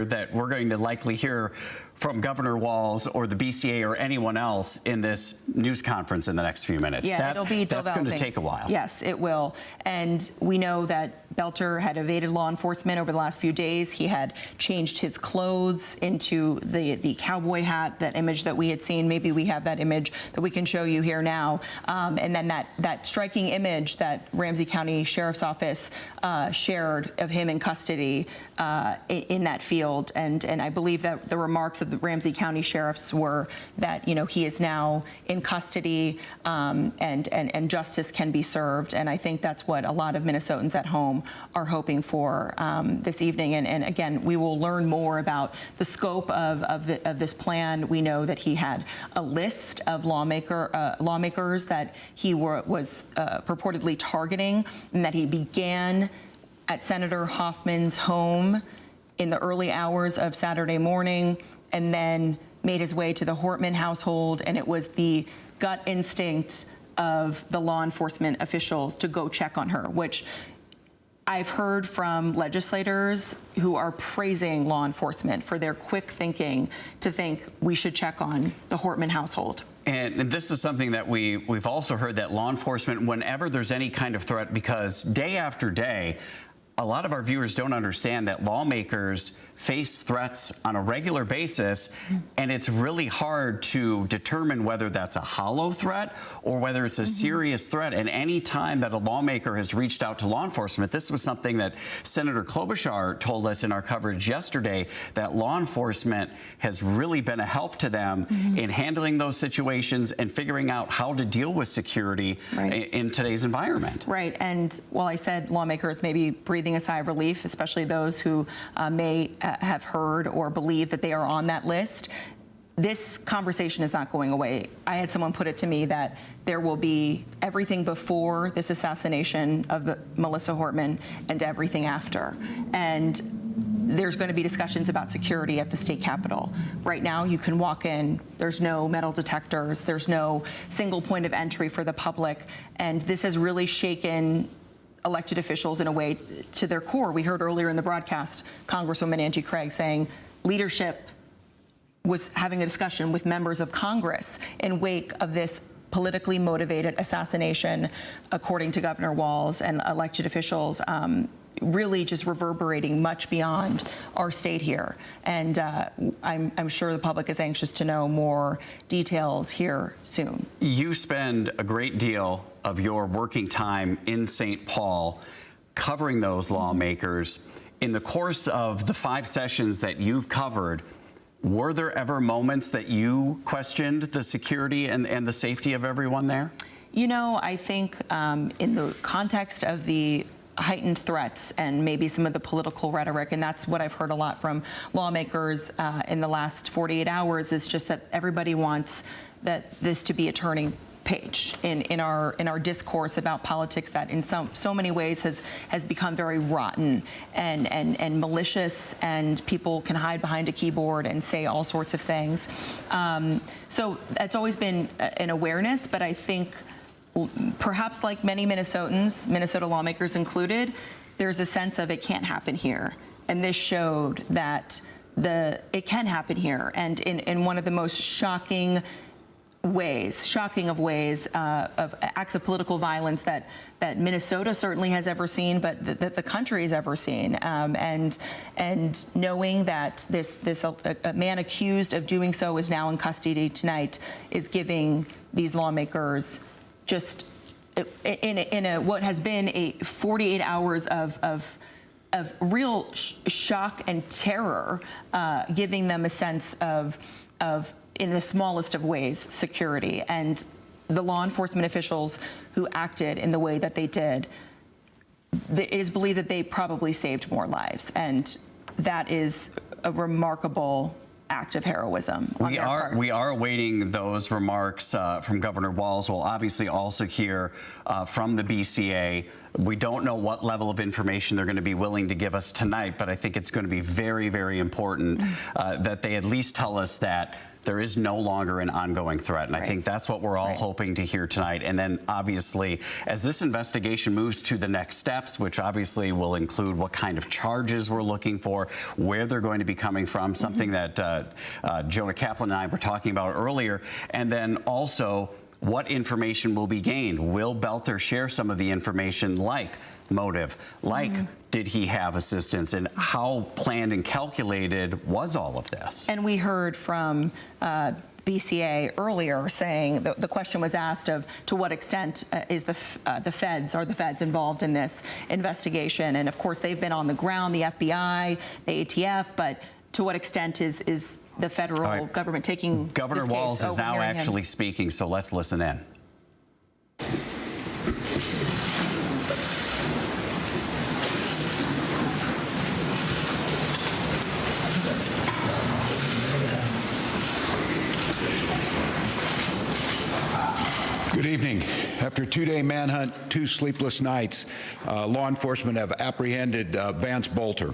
that we're going to likely hear from Governor Walz or the BCA or anyone else in this news conference in the next few minutes. Yeah, it'll be that's going to take a while. Yes, it will. And we know that Belcher had evaded law enforcement over the last few days. He had changed his clothes into the cowboy hat, that image that we had seen. Maybe we have that image that we can show you here now. And then that striking image that Ramsey County Sheriff's Office shared of him in custody in that field. And I believe that the remarks of the Ramsey County sheriffs were that, you know, he is now in custody and justice can be served. And I think that's what a lot of Minnesotans at home are hoping for this evening. And again, we will learn more about the scope of this plan. We know that he had a list of lawmakers that he was purportedly targeting, and that he began at Senator Hoffman's home in the early hours of Saturday morning, and then made his way to the Hortman household. And it was the gut instinct of the law enforcement officials to go check on her, which I've heard from legislators who are praising law enforcement for their quick thinking to think we should check on the Hortman household. And this is something that we've also heard, that law enforcement, whenever there's any kind of threat, because day after day, a lot of our viewers don't understand that lawmakers face threats on a regular basis, and it's really hard to determine whether that's a hollow threat or whether it's a serious threat. And any time that a lawmaker has reached out to law enforcement, this was something that Senator Klobuchar told us in our coverage yesterday, that law enforcement has really been a help to them in handling those situations and figuring out how to deal with security in today's environment. Right. And while I said lawmakers may be breathing a sigh of relief, especially those who may have heard or believe that they are on that list, this conversation is not going away. I had someone put it to me that there will be everything before this assassination of Melissa Hortman and everything after. And there's going to be discussions about security at the state capitol. Right now, you can walk in, there's no metal detectors, there's no single point of entry for the public. And this has really shaken elected officials in a way to their core. We heard earlier in the broadcast Congresswoman Angie Craig saying leadership was having a discussion with members of Congress in wake of this politically motivated assassination, according to Governor Walz and elected officials, really just reverberating much beyond our state here. And I'm sure the public is anxious to know more details here soon. You spend a great deal of your working time in St. Paul covering those lawmakers. In the course of the 5 sessions that you've covered, were there ever moments that you questioned the security and the safety of everyone there? You know, I think in the context of the heightened threats and maybe some of the political rhetoric, and that's what I've heard a lot from lawmakers in the last 48 hours, is just that everybody wants this to be a turning page in our discourse about politics that in so many ways has become very rotten and malicious, and people can hide behind a keyboard and say all sorts of things. So that's always been an awareness, but I think perhaps like many Minnesotans, Minnesota lawmakers included, there's a sense of it can't happen here. And this showed that it can happen here. And in one of the most shocking of ways of acts of political violence that Minnesota certainly has ever seen, but that the country has ever seen. And knowing that a man accused of doing so is now in custody tonight is giving these lawmakers just in what has been a 48 hours of real shock and terror, giving them a sense of in the smallest of ways, security. And the law enforcement officials who acted in the way that they did, it is believed that they probably saved more lives. And that is a remarkable act of heroism on their part. We are awaiting those remarks from Governor Walz. We'll obviously also hear from the BCA. We don't know what level of information they're going to be willing to give us tonight, but I think it's going to be very, very important that they at least tell us that there is no longer an ongoing threat. And I Right. think that's what we're all Right. hoping to hear tonight. And then obviously, as this investigation moves to the next steps, which obviously will include what kind of charges we're looking for, where they're going to be coming from, something that Jonah Kaplan and I were talking about earlier, and then also what information will be gained. Will Belter share some of the information, like motive, like did he have assistance, and how planned and calculated was all of this? And we heard from BCA earlier saying the question was asked of to what extent is the feds involved in this investigation, and of course they've been on the ground, the FBI, the ATF, but to what extent is the federal government taking Governor this case? Walz is now hearing him. actually speaking, so let's listen in. Good evening. After a two-day manhunt, 2 sleepless nights, law enforcement have apprehended Vance Bolter.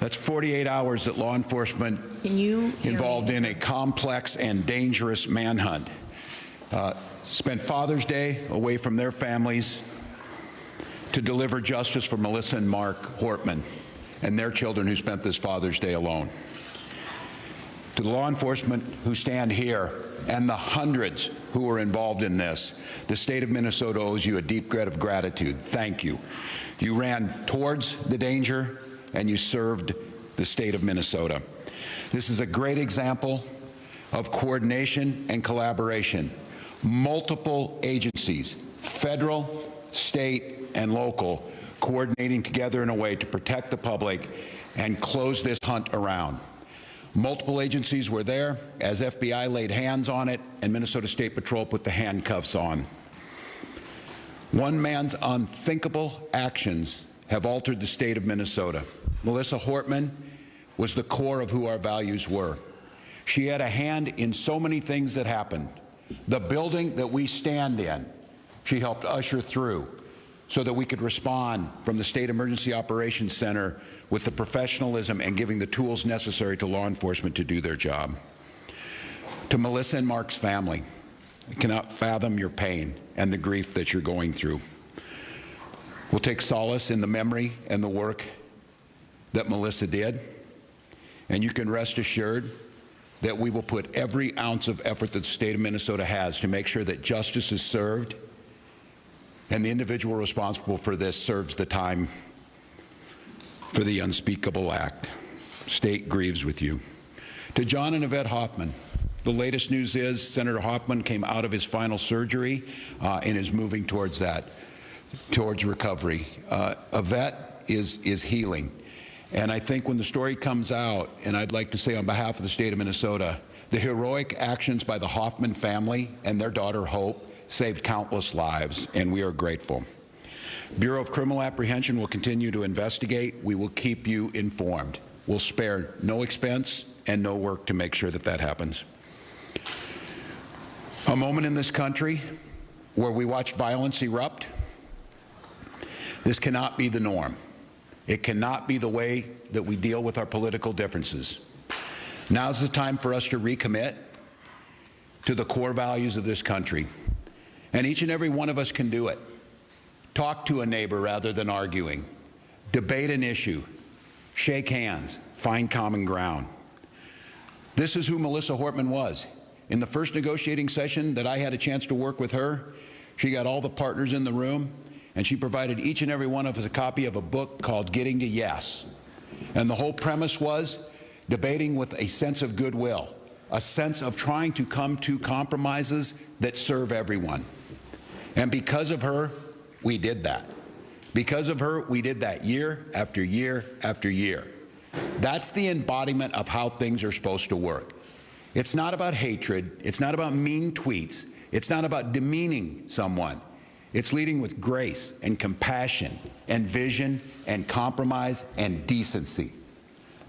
That's 48 hours that law enforcement involved in a complex and dangerous manhunt. Spent Father's Day away from their families to deliver justice for Melissa and Mark Hortman and their children who spent this Father's Day alone. To the law enforcement who stand here and the hundreds who were involved in this, the state of Minnesota owes you a deep debt of gratitude. Thank you. You ran towards the danger and you served the state of Minnesota. This is a great example of coordination and collaboration. Multiple agencies, federal, state, and local, coordinating together in a way to protect the public and close this hunt around. Multiple agencies were there as FBI laid hands on it and Minnesota State Patrol put the handcuffs on. One man's unthinkable actions have altered the state of Minnesota. Melissa Hortman was the core of who our values were. She had a hand in so many things that happened. The building that we stand in, she helped usher through so that we could respond from the State Emergency Operations Center with the professionalism and giving the tools necessary to law enforcement to do their job. To Melissa and Mark's family, I cannot fathom your pain and the grief that you're going through. We'll take solace in the memory and the work that Melissa did, and you can rest assured that we will put every ounce of effort that the state of Minnesota has to make sure that justice is served and the individual responsible for this serves the time for the unspeakable act. State grieves with you. To John and Yvette Hoffman, the latest news is Senator Hoffman came out of his final surgery and is moving towards recovery. Yvette is healing. And I think when the story comes out, and I'd like to say on behalf of the state of Minnesota, the heroic actions by the Hoffman family and their daughter Hope saved countless lives, and we are grateful. Bureau of Criminal Apprehension will continue to investigate. We will keep you informed. We'll spare no expense and no work to make sure that that happens. A moment in this country where we watched violence erupt. This cannot be the norm. It cannot be the way that we deal with our political differences. Now's the time for us to recommit to the core values of this country. And each and every one of us can do it. Talk to a neighbor rather than arguing. Debate an issue. Shake hands. Find common ground. This is who Melissa Hortman was. In the first negotiating session that I had a chance to work with her, she got all the partners in the room, and she provided each and every one of us a copy of a book called Getting to Yes. And the whole premise was debating with a sense of goodwill, a sense of trying to come to compromises that serve everyone. And because of her, we did that. Because of her, we did that year after year after year. That's the embodiment of how things are supposed to work. It's not about hatred. It's not about mean tweets. It's not about demeaning someone. It's leading with grace and compassion and vision and compromise and decency.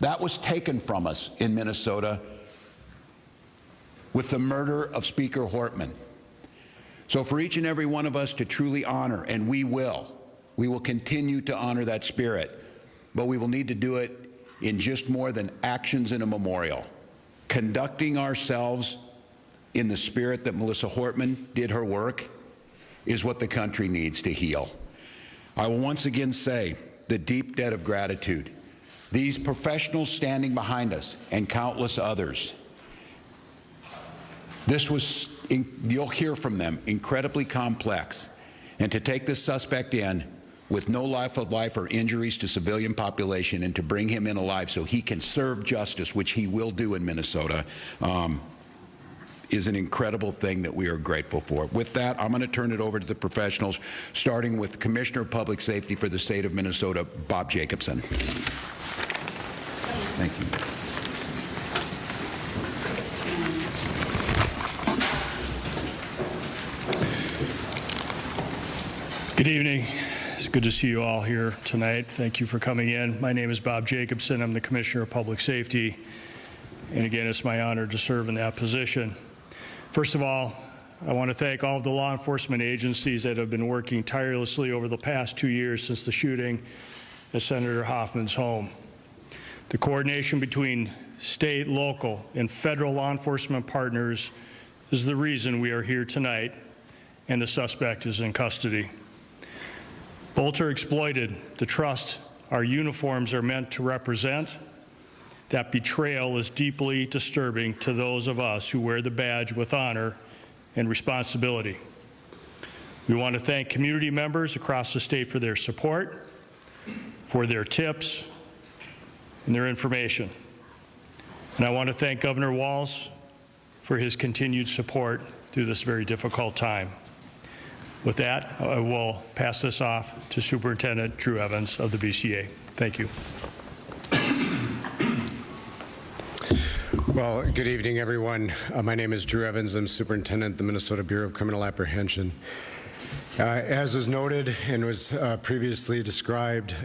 That was taken from us in Minnesota with the murder of Speaker Hortman. So for each and every one of us to truly honor, and we will continue to honor that spirit, but we will need to do it in just more than actions in a memorial. conducting ourselves in the spirit that Melissa Hortman did her work is what the country needs to heal. I will once again say the deep debt of gratitude. These professionals standing behind us and countless others. This was, you'll hear from them, incredibly complex. And to take this suspect in with no life or injuries to civilian population and to bring him in alive so he can serve justice, which he will do in Minnesota, is an incredible thing that we are grateful for. With that, I'm going to turn it over to the professionals, starting with Commissioner of Public Safety for the state of Minnesota, Bob Jacobson. Thank you. Good evening. It's good to see you all here tonight. Thank you for coming in. My name is Bob Jacobson. I'm the Commissioner of Public Safety. And again, it's my honor to serve in that position. First of all, I want to thank all of the law enforcement agencies that have been working tirelessly over the past 2 years since the shooting at Senator Hoffman's home. The coordination between state, local, and federal law enforcement partners is the reason we are here tonight, and the suspect is in custody. Bolter exploited the trust our uniforms are meant to represent. That betrayal is deeply disturbing to those of us who wear the badge with honor and responsibility. We want to thank community members across the state for their support, for their tips, and their information. And I want to thank Governor Walz for his continued support through this very difficult time. With that, I will pass this off to Superintendent Drew Evans of the BCA. Thank you. Well, good evening, everyone. My name is Drew Evans. I'm Superintendent of the Minnesota Bureau of Criminal Apprehension. As was noted and was previously described,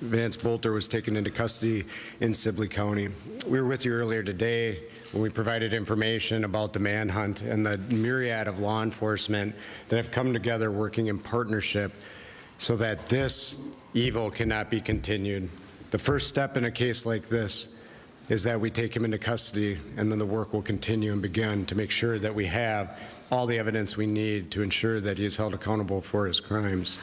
Vance Bolter was taken into custody in Sibley County. We were with you earlier today when we provided information about the manhunt and the myriad of law enforcement that have come together working in partnership so that this evil cannot be continued. The first step in a case like this is that we take him into custody, and then the work will continue and begin to make sure that we have all the evidence we need to ensure that he is held accountable for his crimes.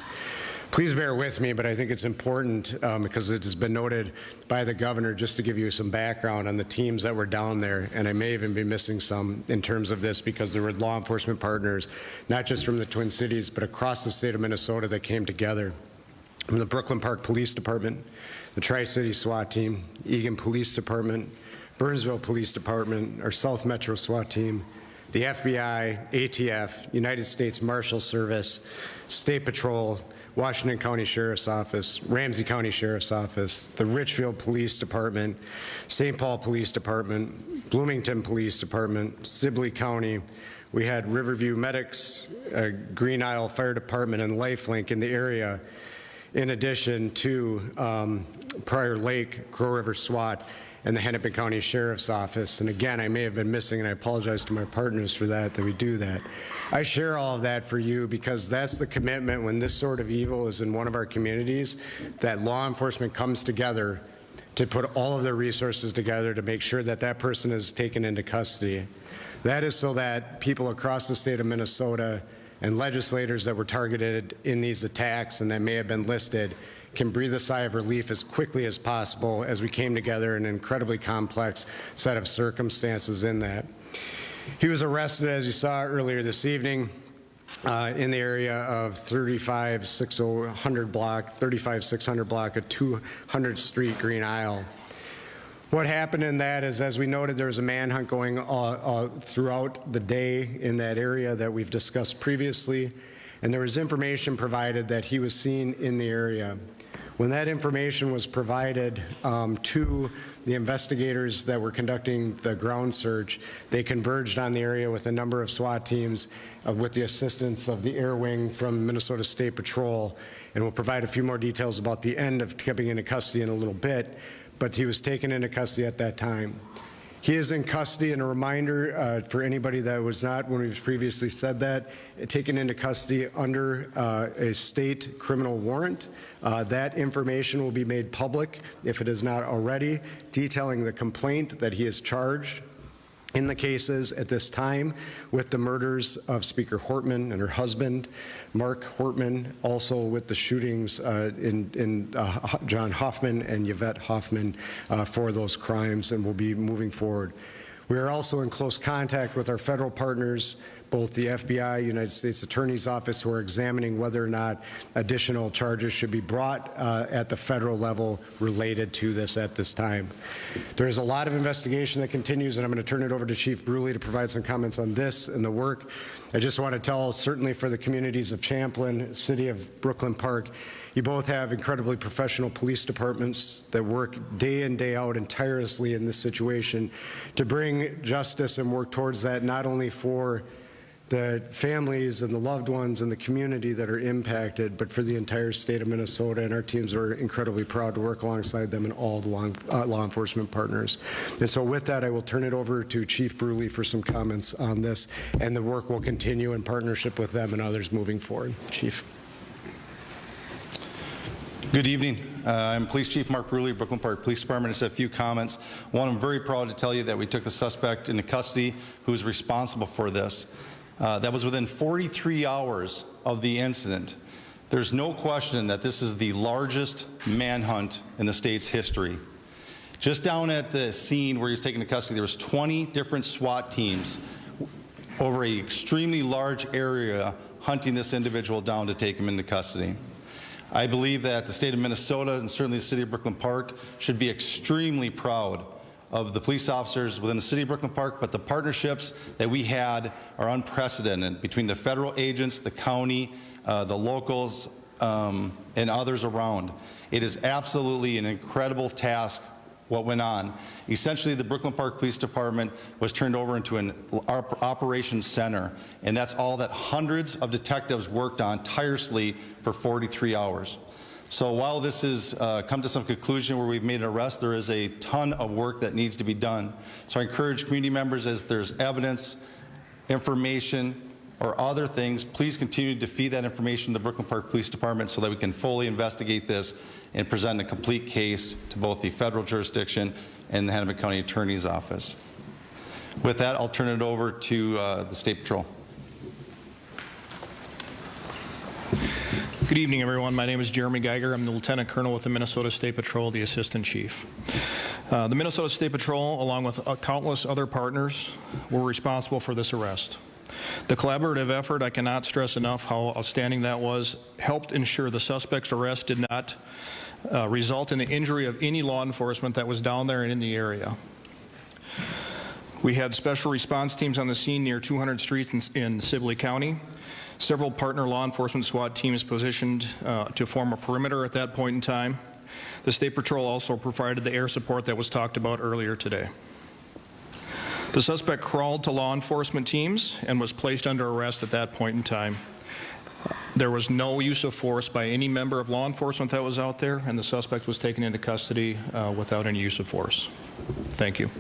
Please bear with me, but I think it's important because it has been noted by the governor, just to give you some background on the teams that were down there, and I may even be missing some in terms of this because there were law enforcement partners, not just from the Twin Cities, but across the state of Minnesota that came together. From the Brooklyn Park Police Department, the Tri-City SWAT Team, Eagan Police Department, Burnsville Police Department, our South Metro SWAT Team, the FBI, ATF, United States Marshal Service, State Patrol, Washington County Sheriff's Office, Ramsey County Sheriff's Office, the Richfield Police Department, St. Paul Police Department, Bloomington Police Department, Sibley County. We had Riverview Medics, Green Isle Fire Department, and LifeLink in the area, in addition to Prior Lake, Crow River SWAT, and the Hennepin County Sheriff's Office. And again, I may have been missing, and I apologize to my partners for that we do that. I share all of that for you because that's the commitment when this sort of evil is in one of our communities, that law enforcement comes together to put all of their resources together to make sure that that person is taken into custody. That is so that people across the state of Minnesota and legislators that were targeted in these attacks and that may have been listed can breathe a sigh of relief as quickly as possible as we came together in an incredibly complex set of circumstances in that. He was arrested, as you saw earlier this evening, in the area of 35600 block of 200th Street, Green Isle. What happened in that is, as we noted, there was a manhunt going throughout the day in that area that we've discussed previously, and there was information provided that he was seen in the area. When that information was provided to the investigators that were conducting the ground search, they converged on the area with a number of SWAT teams with the assistance of the Air Wing from Minnesota State Patrol, and we'll provide a few more details about the end of coming into custody in a little bit, but he was taken into custody at that time. He is in custody, and a reminder for anybody that was not, when we've previously said that, taken into custody under a state criminal warrant. That information will be made public, if it is not already, detailing the complaint that he is charged in the cases at this time with the murders of Speaker Hortman and her husband, Mark Hortman, also with the shootings in John Hoffman and Yvette Hoffman for those crimes, and will be moving forward. We are also in close contact with our federal partners, both the FBI, United States Attorney's Office, who are examining whether or not additional charges should be brought at the federal level related to this at this time. There is a lot of investigation that continues, and I'm going to turn it over to Chief Bruley to provide some comments on this and the work. I just want to tell, certainly for the communities of Champlin, City of Brooklyn Park, you both have incredibly professional police departments that work day in, day out and tirelessly in this situation to bring justice and work towards that, not only for the families and the loved ones and the community that are impacted, but for the entire state of Minnesota. And our teams are incredibly proud to work alongside them and all the law enforcement partners. And so with that, I will turn it over to Chief Bruley for some comments on this, and the work will continue in partnership with them and others moving forward. Chief. Good evening. I'm Police Chief Mark Bruley, Brooklyn Park Police Department. Just a few comments. One, I'm very proud to tell you that we took the suspect into custody who is responsible for this. That was within 43 hours of the incident. There's no question that this is the largest manhunt in the state's history. Just down at the scene where he was taken into custody, there was 20 different SWAT teams over an extremely large area hunting this individual down to take him into custody. I believe that the state of Minnesota and certainly the city of Brooklyn Park should be extremely proud of the police officers within the city of Brooklyn Park, but the partnerships that we had are unprecedented between the federal agents, the county, the locals, and others around. It is absolutely an incredible task what went on. Essentially, the Brooklyn Park Police Department was turned over into an operations center, and that's all that hundreds of detectives worked on tirelessly for 43 hours. So while this has come to some conclusion where we've made an arrest, there is a ton of work that needs to be done. So I encourage community members, if there's evidence, information, or other things, please continue to feed that information to the Brooklyn Park Police Department so that we can fully investigate this and present a complete case to both the federal jurisdiction and the Hennepin County Attorney's Office. With that, I'll turn it over to the State Patrol. Good evening, everyone. My name is Jeremy Geiger. I'm the Lieutenant Colonel with the Minnesota State Patrol, the Assistant Chief. The Minnesota State Patrol, along with countless other partners, were responsible for this arrest. The collaborative effort, I cannot stress enough how outstanding that was, helped ensure the suspect's arrest did not result in the injury of any law enforcement that was down there and in the area. We had special response teams on the scene near 200 streets in Sibley County. Several partner law enforcement SWAT teams positioned to form a perimeter at that point in time. The State Patrol also provided the air support that was talked about earlier today. The suspect crawled to law enforcement teams and was placed under arrest at that point in time. There was no use of force by any member of law enforcement that was out there, and the suspect was taken into custody without any use of force. Thank you.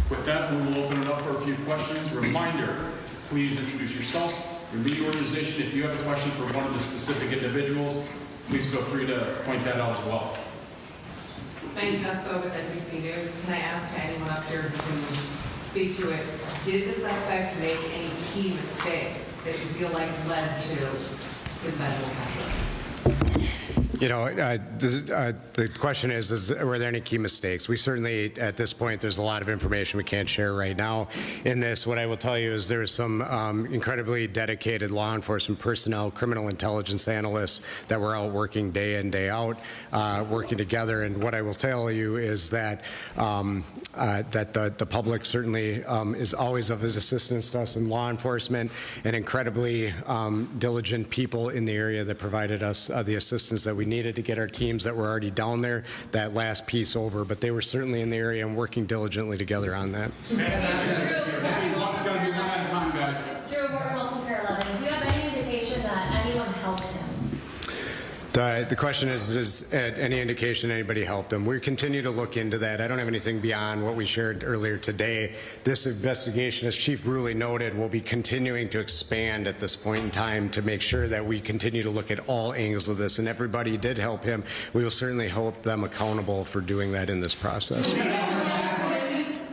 With that, we will open it up for a few questions. Reminder, please introduce yourself, your media organization. If you have a question for one of the specific individuals, please feel free to point that out as well. Thank you, Pesco with NBC News. Can I ask anyone up here who can speak to it, did the suspect make any key mistakes that you feel like led to his eventual capture? You know, the question is were there any key mistakes? We certainly, at this point, there's a lot of information we can't share right now in this. What I will tell you is there is some incredibly dedicated law enforcement personnel, criminal intelligence analysts that were out working day in, day out, working together. And what I will tell you is that that the public certainly is always of his assistance to us in law enforcement, and incredibly diligent people in the area that provided us the assistance that we needed to get our teams that were already down there that last piece over. But they were certainly in the area and working diligently together on that. Drew, Water Health Care 11. Do you have any indication that anyone helped him? The question is any indication anybody helped him? We continue to look into that. I don't have anything beyond what we shared earlier today. This investigation, as Chief Bruley noted, will be continuing to expand at this point in time to make sure that we continue to look at all angles of this. And everybody did help him. We will certainly hold them accountable for doing that in this process.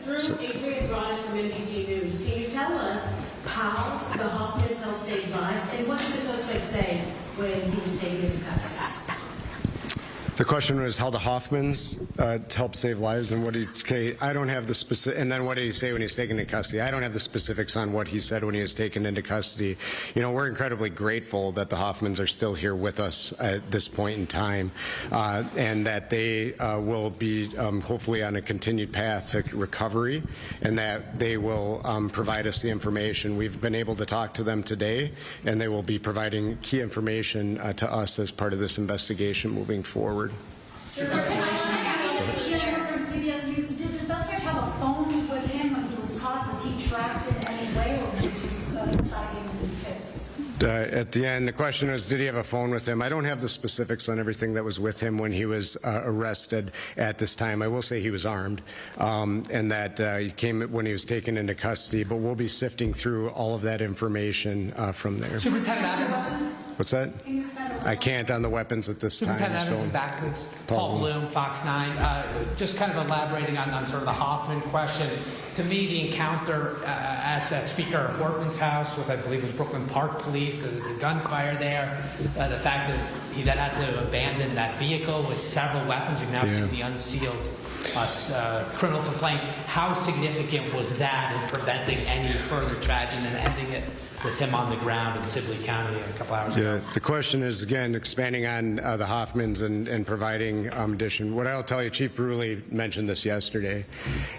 Drew, Adrian Rogers from NBC News. Can you tell us how the Hoffmans helped save lives, and what did the suspect say when he was taken into custody? The question was how the Hoffmans helped save lives, and what he. Okay, I don't have the specific. And then what did he say when he was taken into custody? I don't have the specifics on what he said when he was taken into custody. You know, we're incredibly grateful that the Hoffmans are still here with us at this point in time, and that they will be hopefully on a continued path to recovery, and that they will provide us the information. We've been able to talk to them today, and they will be providing key information to us as part of this investigation moving forward. Can I ask you from CBS News, did the suspect have a phone with him when he was caught? Was he tracked in any way, or was it just sightings and tips? At the end, the question was, did he have a phone with him? I don't have the specifics on everything that was with him when he was arrested at this time. I will say he was armed, and that he came when he was taken into custody, but we'll be sifting through all of that information from there. Superintendent Adams. What's that? I can't on the weapons at this time. Superintendent Adams, and back, please. Paul Bloom, Fox 9. Just kind of elaborating on sort of the Hoffman question. To me, the encounter at that Speaker Hortman's house with, I believe, was Brooklyn Park Police, the gunfire there, the fact that he then had to abandon that vehicle with several weapons. We've now seen the unsealed criminal complaint. How significant was that in preventing any further tragedy and ending it with him on the ground in Sibley County a couple hours ago? The question is, again, expanding on the Hoffmans and providing addition. What I'll tell you, Chief Bruley mentioned this yesterday,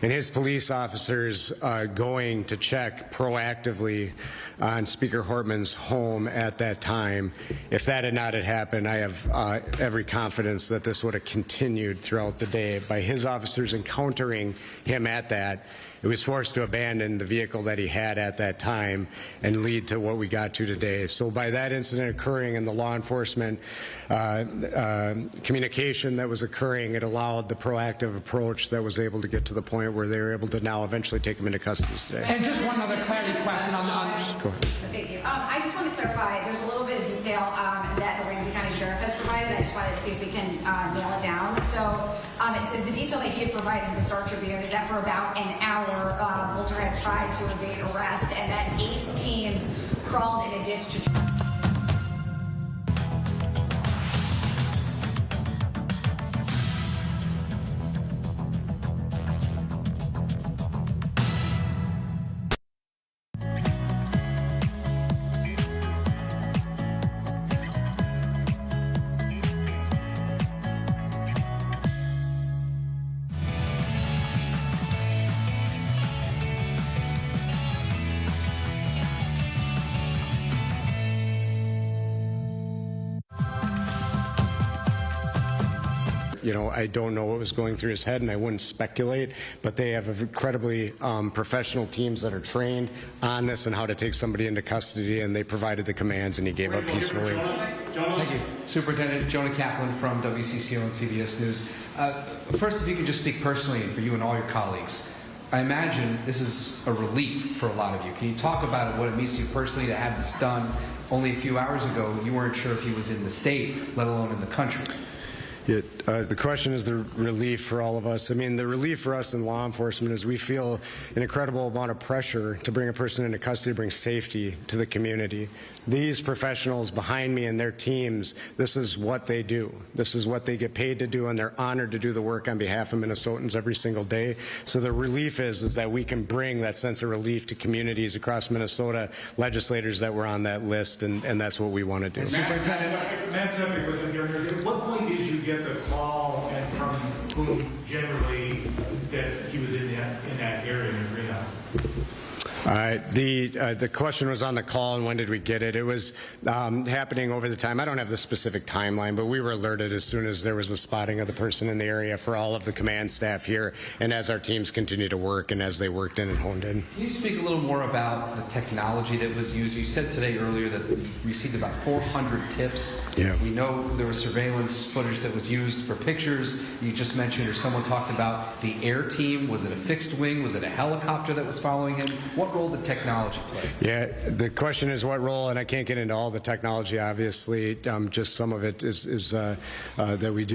and his police officers going to check proactively on Speaker Hortman's home at that time. If that had not happened, I have every confidence that this would have continued throughout the day. By his officers encountering him at that, it was forced to abandon the vehicle that he had at that time and lead to what we got to today. So by that incident occurring and the law enforcement communication that was occurring, it allowed the proactive approach that was able to get to the point where they were able to now eventually take him into custody today. And just one other clarity question on Go ahead. Thank you. I just want to clarify, there's a little bit of detail that the Ramsey County Sheriff has provided. I just wanted to see if we can nail it down. So it's the detail that he had provided in the Star Tribune is that for about an hour, Bolter had tried to evade arrest, and that 8 teams crawled in a ditch to You know, I don't know what was going through his head, and I wouldn't speculate, but they have incredibly professional teams that are trained on this and how to take somebody into custody, and they provided the commands, and he gave up peacefully. Thank you. Superintendent Jonah Kaplan from WCCO and CBS News. First, if you could just speak personally for you and all your colleagues. I imagine this is a relief for a lot of you. Can you talk about what it means to you personally to have this done? Only a few hours ago, you weren't sure if he was in the state, let alone in the country. The question is the relief for all of us. I mean, the relief for us in law enforcement is we feel an incredible amount of pressure to bring a person into custody, bring safety to the community. These professionals behind me and their teams, this is what they do. This is what they get paid to do, and they're honored to do the work on behalf of Minnesotans every single day. So the relief is that we can bring that sense of relief to communities across Minnesota, legislators that were on that list, and that's what we want to do. Superintendent. Matt Sepik with the hearing. At what point did you get the call, and from whom generally, that he was in that area in Reno? The question was on the call and when did we get it. It was happening over the time. I don't have the specific timeline, but we were alerted as soon as there was a spotting of the person in the area for all of the command staff here, and as our teams continue to work and as they worked in and honed in. Can you speak a little more about the technology that was used? You said today earlier that you received about 400 tips. Yeah. We know there was surveillance footage that was used for pictures. You just mentioned, or someone talked about the air team. Was it a fixed wing? Was it a helicopter that was following him? What role did technology play? Yeah, the question is what role, and I can't get into all the technology, obviously. Just some of it is that we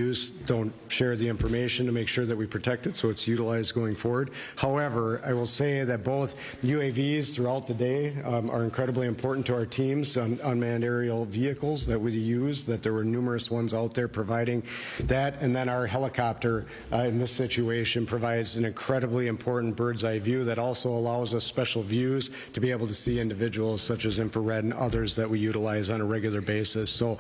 don't share the information to make sure that we protect it, so it's utilized going forward. However, I will say that both UAVs throughout the day are incredibly important to our teams, unmanned aerial vehicles that we use, that there were numerous ones out there providing that, and then our helicopter in this situation provides an incredibly important bird's eye view that also allows us special views to be able to see individuals such as infrared and others that we utilize on a regular basis. So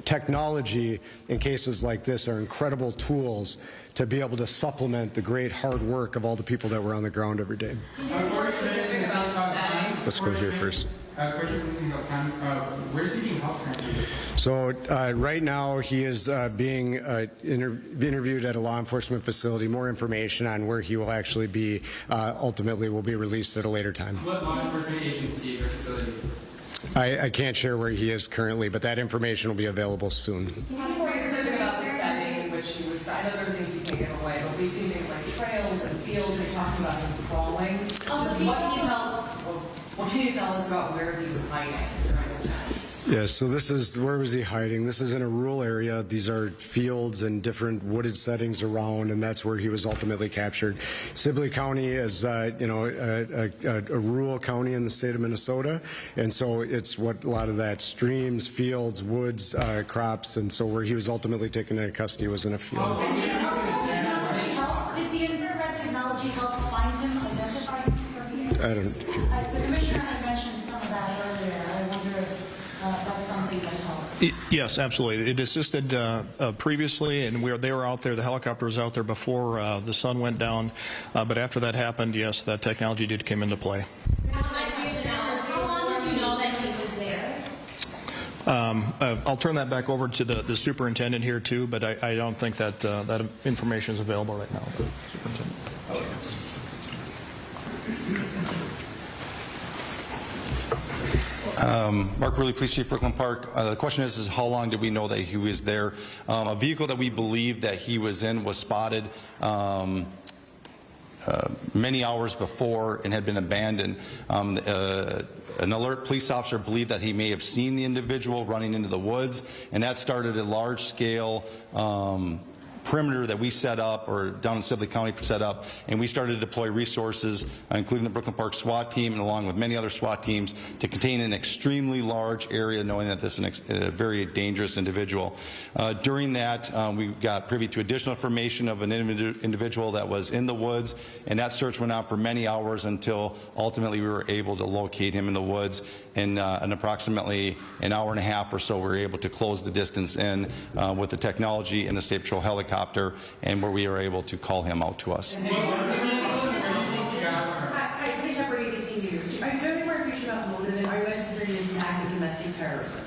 technology in cases like this are incredible tools to be able to supplement the great hard work of all the people that were on the ground every day. More specific about the settings. Let's go here first. Where's he being held currently? So right now he is being interviewed at a law enforcement facility. More information on where he will actually be ultimately will be released at a later time. What law enforcement agency or facility? I can't share where he is currently, but that information will be available soon. Can you be more specific about the setting in which he was? I know there are things you can't give away, but we see things like trails and fields. They talked about him crawling. Also, what can you tell us about where he was hiding during this time? Yes, so this is, where was he hiding? This is in a rural area. These are fields and different wooded settings around, and that's where he was ultimately captured. Sibley County is, a rural county in the state of Minnesota, and so it's what a lot of that streams, fields, woods, crops, and so where he was ultimately taken into custody was in a field. Did the infrared technology help find him, identify him from the air? I don't. The commissioner had mentioned some of that earlier. I wonder if that's something that helped. Yes, absolutely. It assisted previously, and they were out there. The helicopter was out there before the sun went down. But after that happened, yes, that technology did come into play. How long did you know that he was there? I'll turn that back over to the superintendent here too, but I don't think that that information is available right now. Superintendent. Mark Burley, Police Chief, Brooklyn Park. The question is how long did we know that he was there? A vehicle that we believe that he was in was spotted many hours before and had been abandoned. An alert police officer believed that he may have seen the individual running into the woods, and that started a large-scale perimeter that we set up, or down in Sibley County set up, and we started to deploy resources, including the Brooklyn Park SWAT team and along with many other SWAT teams, to contain an extremely large area, knowing that this is a very dangerous individual. During that, we got privy to additional information of an individual that was in the woods, and that search went on for many hours until ultimately we were able to locate him in the woods. In approximately an hour and a half or so, we were able to close the distance in with the technology and the State Patrol helicopter, and where we were able to call him out to us. Are you doing more information about the motive, and are you guys considering this an act of domestic terrorism?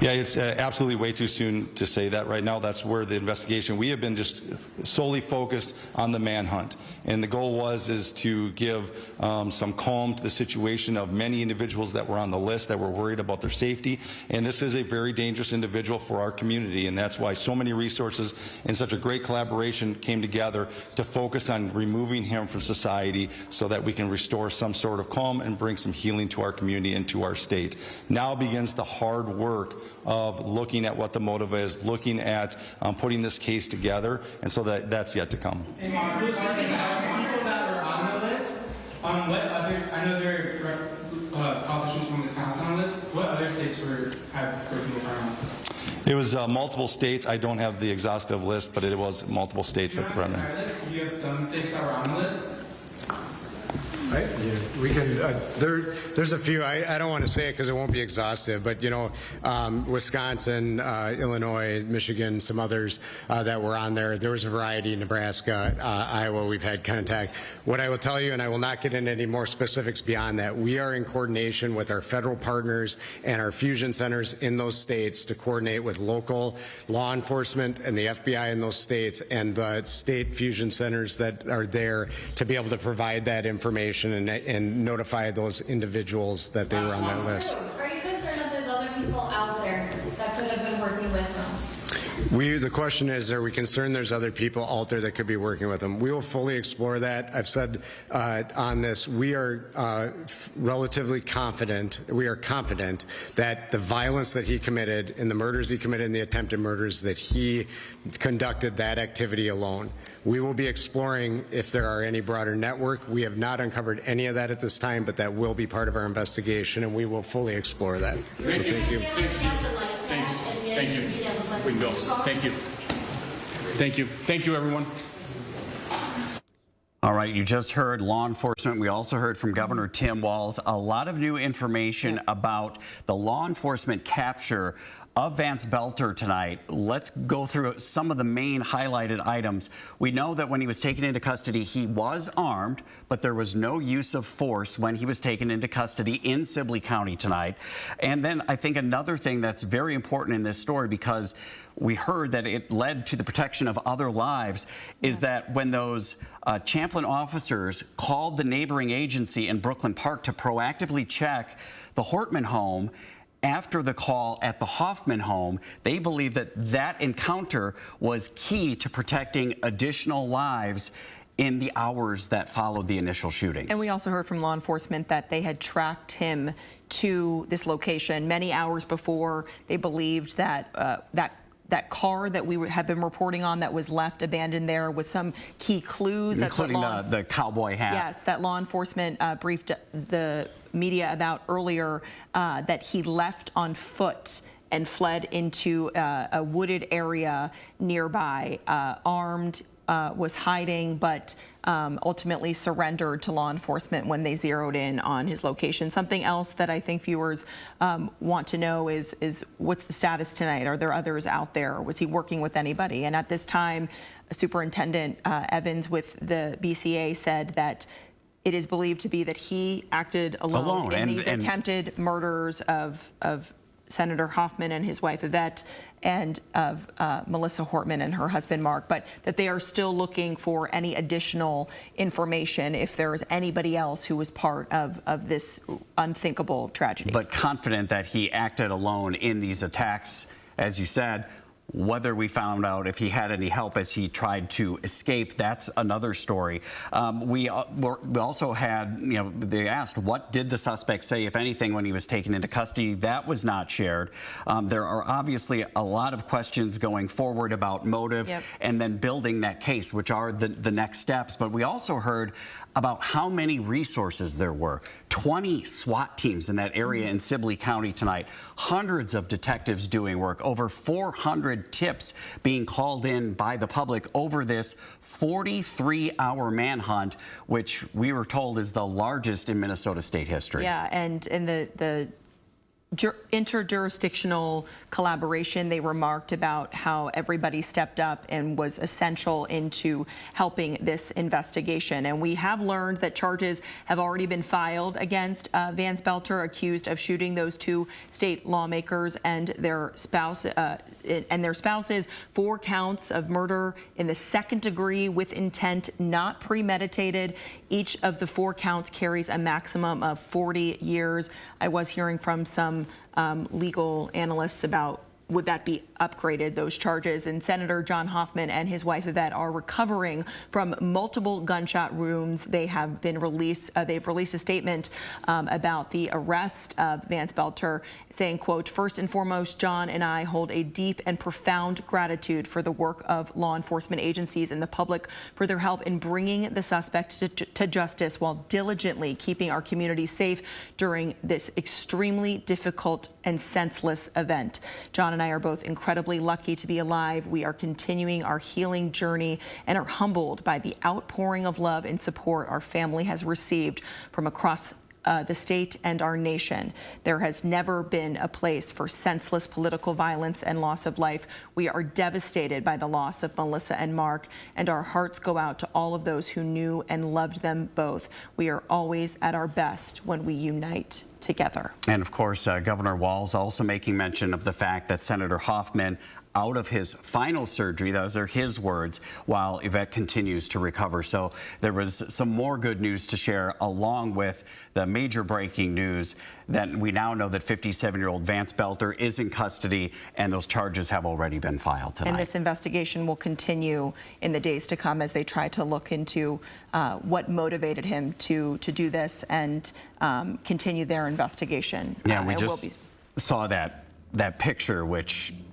Yeah, it's absolutely way too soon to say that right now. That's where the investigation, we have been just solely focused on the manhunt. And the goal is to give some calm to the situation of many individuals that were on the list that were worried about their safety. And this is a very dangerous individual for our community. And that's why so many resources and such a great collaboration came together to focus on removing him from society so that we can restore some sort of calm and bring some healing to our community and to our state. Now begins the hard work of looking at what the motive is, looking at putting this case together, and so that's yet to come. And Mark, people that were on the list, what other, I know there are politicians from Wisconsin on this, what other states have people on this? It was multiple states. I don't have the exhaustive list, but it was multiple states that were on there. Do you have some states that were on the list? We can, there's a few, I don't want to say it because it won't be exhaustive, but, Wisconsin, Illinois, Michigan, some others that were on there. There was a variety, Nebraska, Iowa, we've had contact. What I will tell you, and I will not get into any more specifics beyond that, we are in coordination with our federal partners and our fusion centers in those states to coordinate with local law enforcement and the FBI in those states and the state fusion centers that are there to be able to provide that information and notify those individuals that they were on that list. Are you concerned that there's other people out there that could have been working with them? The question is, are we concerned there's other people out there that could be working with them? We will fully explore that. I've said on this, we are relatively confident, we are confident that the violence that he committed and the murders he committed and the attempted murders, that he conducted that activity alone. We will be exploring if there are any broader network. We have not uncovered any of that at this time, but that will be part of our investigation, and we will fully explore that. So thank you. Thanks. Thank you. We can go. Thank you. Thank you. Thank you, everyone. All right, you just heard law enforcement. We also heard from Governor Tim Walz a lot of new information about the law enforcement capture of Vance Belter tonight. Let's go through some of the main highlighted items. We know that when he was taken into custody, he was armed, but there was no use of force when he was taken into custody in Sibley County tonight. And then I think another thing that's very important in this story, because we heard that it led to the protection of other lives, is that when those Champlin officers called the neighboring agency in Brooklyn Park to proactively check the Hortman home, after the call at the Hoffman home, they believe that that encounter was key to protecting additional lives in the hours that followed the initial shootings. And we also heard from law enforcement that they had tracked him to this location many hours before. They believed that that car that we had been reporting on that was left abandoned there with some key clues. Including the cowboy hat. Yes, that law enforcement briefed the media about earlier, that he left on foot and fled into a wooded area nearby, armed, was hiding, but ultimately surrendered to law enforcement when they zeroed in on his location. Something else that I think viewers want to know is what's the status tonight? Are there others out there? Was he working with anybody? And at this time, Superintendent Evans with the BCA said that it is believed to be that he acted alone in these attempted murders of Senator Hoffman and his wife Yvette, and of Melissa Hortman and her husband Mark, but that they are still looking for any additional information if there is anybody else who was part of this unthinkable tragedy. But confident that he acted alone in these attacks, as you said. Whether we found out if he had any help as he tried to escape, that's another story. We also had, they asked, what did the suspect say, if anything, when he was taken into custody? That was not shared. There are obviously a lot of questions going forward about motive and then building that case, which are the next steps. But we also heard about how many resources there were. 20 SWAT teams in that area in Sibley County tonight, hundreds of detectives doing work, over 400 tips being called in by the public over this 43-hour manhunt, which we were told is the largest in Minnesota state history. Yeah, and in the interjurisdictional collaboration, they remarked about how everybody stepped up and was essential into helping this investigation. And we have learned that charges have already been filed against Vance Belter, accused of shooting those two state lawmakers and their spouses, 4 counts of murder in the second degree with intent, not premeditated. Each of the 4 counts carries a maximum of 40 years. I was hearing from some legal analysts about would that be upgraded, those charges. And Senator John Hoffman and his wife Yvette are recovering from multiple gunshot wounds. They have been released. They've released a statement about the arrest of Vance Belter, saying, quote, "First and foremost, John and I hold a deep and profound gratitude for the work of law enforcement agencies and the public for their help in bringing the suspect to justice while diligently keeping our community safe during this extremely difficult and senseless event. John and and I are both incredibly lucky to be alive. We are continuing our healing journey and are humbled by the outpouring of love and support our family has received from across the state and our nation. There has never been a place for senseless political violence and loss of life. We are devastated by the loss of Melissa and Mark, and our hearts go out to all of those who knew and loved them both. We are always at our best when we unite together. And of course, Governor Walz also making mention of the fact that Senator Hoffman out of his final surgery, those are his words, while Yvette continues to recover. So there was some more good news to share, along with the major breaking news that we now know that 57-year-old Vance Belter is in custody, and those charges have already been filed tonight. And this investigation will continue in the days to come as they try to look into what motivated him to do this and continue their investigation. Yeah, we just saw that picture,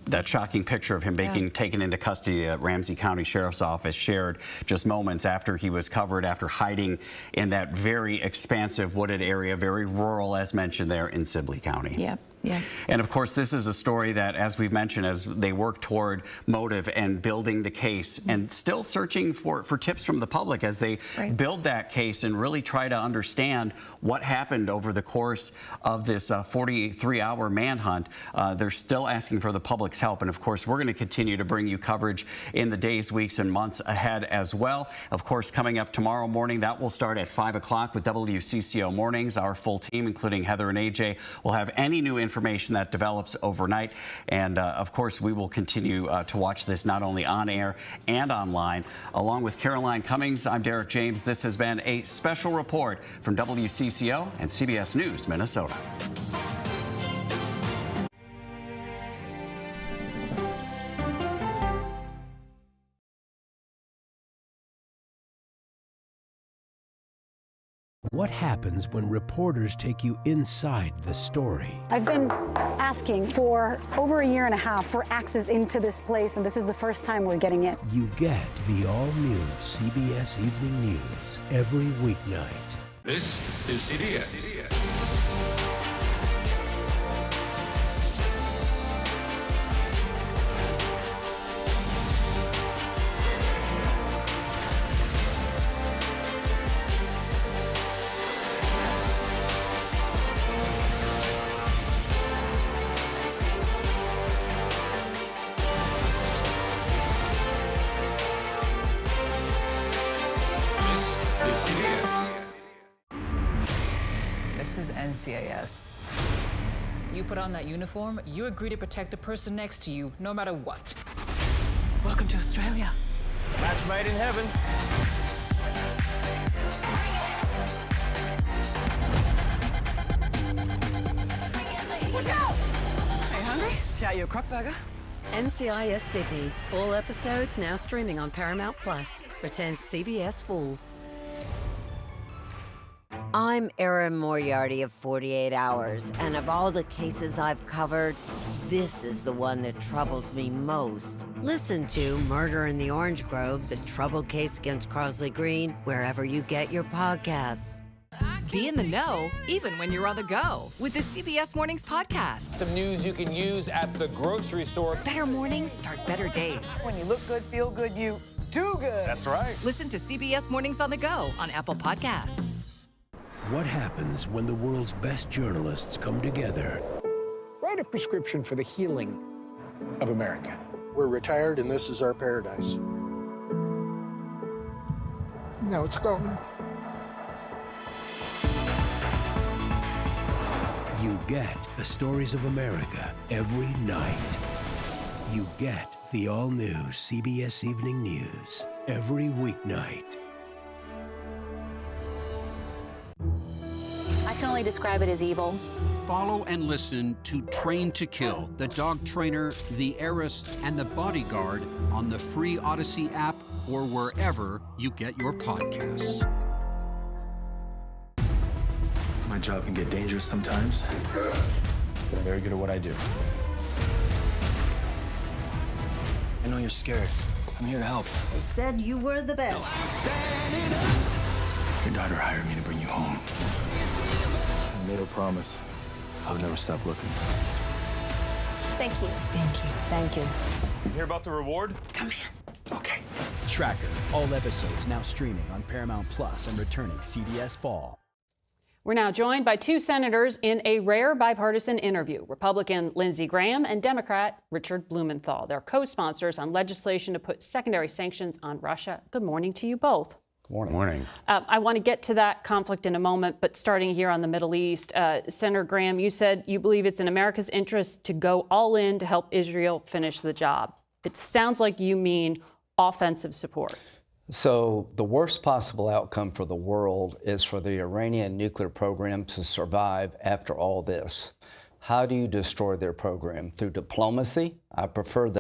that shocking picture of him being taken into custody at Ramsey County Sheriff's Office, shared just moments after he was covered after hiding in that very expansive wooded area, very rural, as mentioned there in Sibley County. Yeah. Yeah. And of course, this is a story that, as we've mentioned, as they work toward motive and building the case and still searching for tips from the public as they build that case and really try to understand what happened over the course of this 43-hour manhunt. They're still asking for the public's help. And of course, we're going to continue to bring you coverage in the days, weeks, and months ahead as well. Of course, coming up tomorrow morning, that will start at 5 o'clock with WCCO Mornings. Our full team, including Heather and AJ, will have any new information that develops overnight. And of course, we will continue to watch this not only on air and online. Along with Caroline Cummings, I'm Derek James. This has been a special report from WCCO and CBS News, Minnesota. What happens when reporters take you inside the story? I've been asking for over a year and a half for access into this place, and this is the first time we're getting it. You get the all-new CBS Evening News every weeknight. This is CBS. This is NCIS. You put on that uniform, you agree to protect the person next to you, no matter what. Welcome to Australia. Match made in heaven. Watch out! Hey, hungry? Shout you a crock burger. NCIS Sydney. All episodes now streaming on Paramount Plus. Returns CBS Full. I'm Erin Moriarty of 48 Hours, and of all the cases I've covered, this is the one that troubles me most. Listen to Murder in the Orange Grove, the troubled case against Crosley Green, wherever you get your podcasts. Be in the know, even when you're on the go, with the CBS Mornings podcast. Some news you can use at the grocery store. Better mornings start better days. When you look good, feel good, you do good. That's right. Listen to CBS Mornings on the go on Apple Podcasts. What happens when the world's best journalists come together? Write a prescription for the healing of America. We're retired and this is our paradise. Now it's gone. You get the stories of America every night. You get the all-new CBS Evening News every weeknight. I can only describe it as evil. Follow and listen to Train to Kill, The Dog Trainer, The Heiress, and The Bodyguard on the free Odyssey app or wherever you get your podcasts. My job can get dangerous sometimes, but I'm very good at what I do. I know you're scared. I'm here to help. They said you were the best. Your daughter hired me to bring you home. I made her promise I would never stop looking. Thank you. Thank you. Thank you. Hear about the reward? Come in. Okay. Tracker, all episodes now streaming on Paramount Plus and returning CBS Fall. We're now joined by two senators in a rare bipartisan interview, Republican Lindsey Graham and Democrat Richard Blumenthal. They're co-sponsors on legislation to put secondary sanctions on Russia. Good morning to you both. Good morning. I want to get to that conflict in a moment, but starting here on the Middle East, Senator Graham, you said you believe it's in America's interest to go all in to help Israel finish the job. It sounds like you mean offensive support. So the worst possible outcome for the world is for the Iranian nuclear program to survive after all this. How do you destroy their program? Through diplomacy? I prefer that.